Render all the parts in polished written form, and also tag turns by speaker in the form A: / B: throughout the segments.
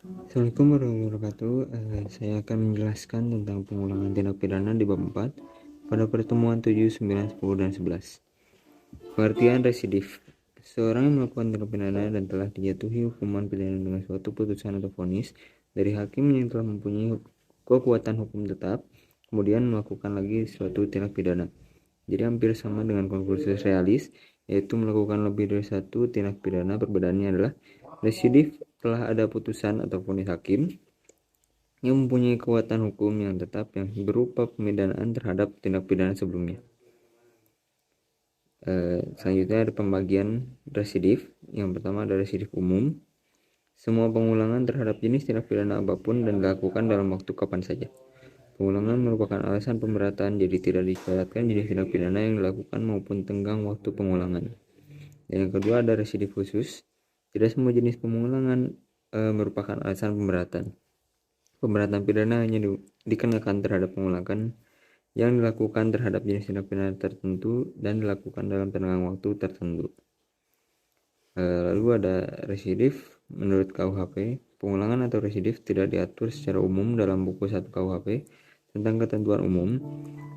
A: Assalamualaikum warahmatullahi wabarakatuh. Saya akan menjelaskan tentang pengulangan tindak pidana di bab 4 pada pertemuan 7, 9, 10, dan 11. Pengertian residif. Seorang yang melakukan tindak pidana dan telah dijatuhi hukuman pidana dengan suatu putusan atau vonis dari hakim yang telah mempunyai kekuatan hukum tetap, kemudian melakukan lagi suatu tindak pidana. Jadi hampir sama dengan konkursus realis, yaitu melakukan lebih dari satu tindak pidana. Perbedaannya adalah residif telah ada putusan atau vonis hakim yang mempunyai kekuatan hukum yang tetap yang berupa pemidanaan terhadap tindak pidana sebelumnya. Selanjutnya ada pembagian residif. Yang pertama ada residif umum. Semua pengulangan terhadap jenis tindak pidana apapun dan dilakukan dalam waktu kapan saja. Pengulangan merupakan alasan pemberatan, jadi tidak disyaratkan jenis tindak pidana yang dilakukan maupun tenggang waktu pengulangan. Dan yang kedua ada residif khusus. Tidak semua jenis pengulangan merupakan alasan pemberatan. Pemberatan pidana hanya dikenakan terhadap pengulangan yang dilakukan terhadap jenis tindak pidana tertentu dan dilakukan dalam tenggang waktu tertentu. Lalu ada residif. Menurut KUHP, pengulangan atau residif tidak diatur secara umum dalam buku 1 KUHP tentang ketentuan umum,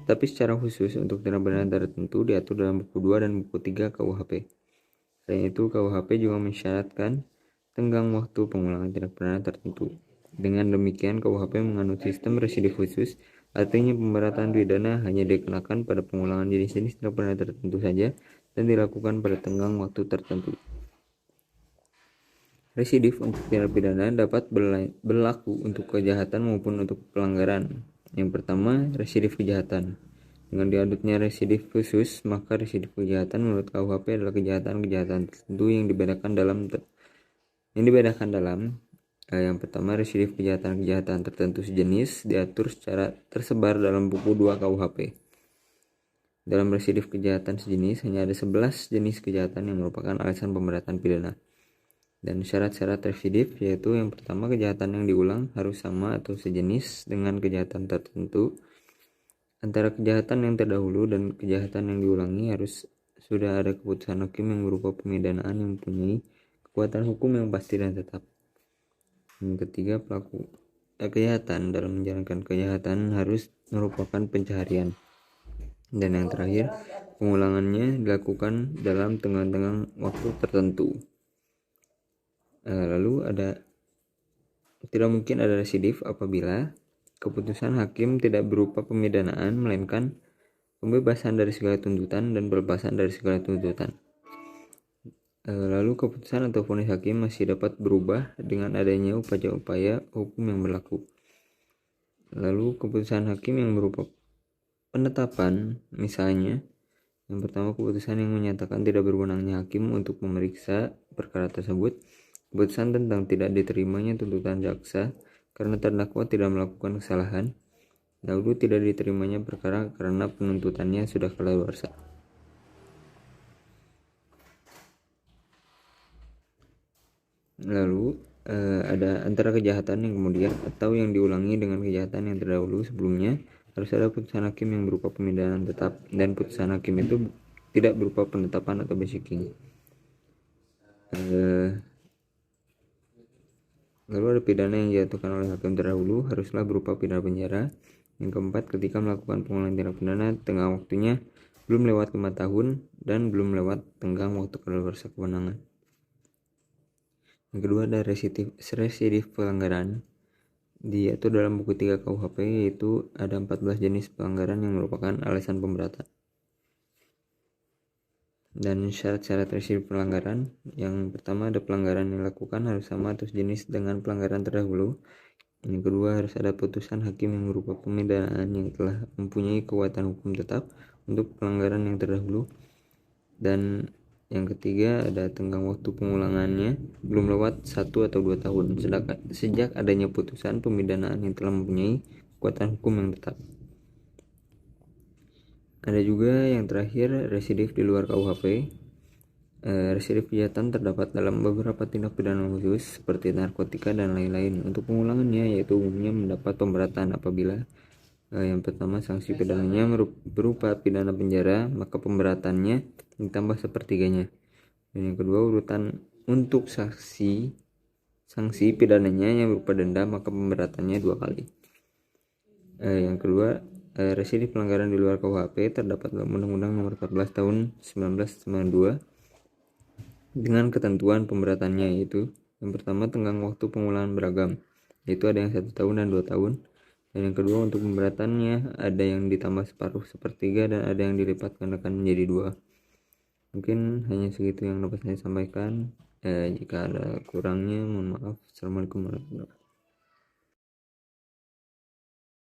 A: tapi secara khusus untuk tindak pidana tertentu diatur dalam buku 2 dan buku 3 KUHP. Selain itu, KUHP juga mensyaratkan tenggang waktu pengulangan tindak pidana tertentu. Dengan demikian, KUHP menganut sistem residif khusus, artinya pemberatan pidana hanya dikenakan pada pengulangan jenis-jenis tindak pidana tertentu saja dan dilakukan pada tenggang waktu tertentu. Residif untuk tindak pidana dapat berlaku untuk kejahatan maupun untuk pelanggaran. Yang pertama, residif kejahatan. Dengan diadutnya residif khusus, maka residif kejahatan menurut KUHP adalah kejahatan-kejahatan tertentu yang dibedakan dalam yang pertama, residif kejahatan-kejahatan tertentu sejenis diatur secara tersebar dalam buku 2 KUHP. Dalam residif kejahatan sejenis hanya ada 11 jenis kejahatan yang merupakan alasan pemberatan pidana. Dan syarat-syarat residif yaitu yang pertama, kejahatan yang diulang harus sama atau sejenis dengan kejahatan tertentu. Antara kejahatan yang terdahulu dan kejahatan yang diulangi harus sudah ada keputusan hakim yang berupa pemidanaan yang mempunyai kekuatan hukum yang pasti dan tetap. Yang ketiga, pelaku kejahatan dalam menjalankan kejahatan harus merupakan pencaharian. Dan yang terakhir, pengulangannya dilakukan dalam tenggang-tenggang waktu tertentu. Lalu tidak mungkin ada residif apabila keputusan hakim tidak berupa pemidanaan, melainkan pembebasan dari segala tuntutan dan pelepasan dari segala tuntutan. Lalu keputusan atau vonis hakim masih dapat berubah dengan adanya upaya-upaya hukum yang berlaku. Lalu keputusan hakim yang berupa penetapan, misalnya yang pertama, keputusan yang menyatakan tidak berwenangnya hakim untuk memeriksa perkara tersebut. Keputusan tentang tidak diterimanya tuntutan jaksa karena terdakwa tidak melakukan kesalahan. Lalu tidak diterimanya perkara karena penuntutannya sudah kadaluarsa. Lalu ada antara kejahatan yang kemudian atau yang diulangi dengan kejahatan yang terdahulu sebelumnya harus ada putusan hakim yang berupa pemindahan tetap, dan putusan hakim itu tidak berupa penetapan atau basicking. Lalu ada pidana yang dijatuhkan oleh hakim terdahulu haruslah berupa pidana penjara. Yang keempat, ketika melakukan pengulangan tindak pidana tenggang waktunya belum lewat 5 tahun dan belum lewat tenggang waktu kadaluarsa kewenangan. Yang kedua ada residif pelanggaran. Diatur dalam buku 3 KUHP, yaitu ada 14 jenis pelanggaran yang merupakan alasan pemberatan. Dan syarat-syarat residif pelanggaran, yang pertama ada pelanggaran yang dilakukan harus sama atau sejenis dengan pelanggaran terdahulu. Yang kedua, harus ada putusan hakim yang berupa pemidanaan yang telah mempunyai kekuatan hukum tetap untuk pelanggaran yang terdahulu. Dan yang ketiga, ada tenggang waktu pengulangannya belum lewat 1 atau 2 tahun sejak adanya putusan pemidanaan yang telah mempunyai kekuatan hukum yang tetap. Ada juga yang terakhir, residif di luar KUHP. Residif kejahatan terdapat dalam beberapa tindak pidana khusus seperti narkotika dan lain-lain. Untuk pengulangannya yaitu umumnya mendapat pemberatan apabila yang pertama, sanksi pidananya berupa pidana penjara, maka pemberatannya ditambah sepertiganya. Dan yang kedua, urutan untuk saksi sanksi pidananya yang berupa denda, maka pemberatannya 2 kali. Yang kedua, residif pelanggaran di luar KUHP terdapat dalam Undang-Undang Nomor 14 Tahun 1992 dengan ketentuan pemberatannya, yaitu yang pertama, tenggang waktu pengulangan beragam, yaitu ada yang 1 tahun dan 2 tahun. Dan yang kedua, untuk pemberatannya ada yang ditambah separuh, sepertiga, dan ada yang dilipat gandakan menjadi 2. Mungkin hanya segitu yang dapat saya sampaikan. Jika ada kurangnya, mohon maaf. Assalamualaikum warahmatullahi wabarakatuh.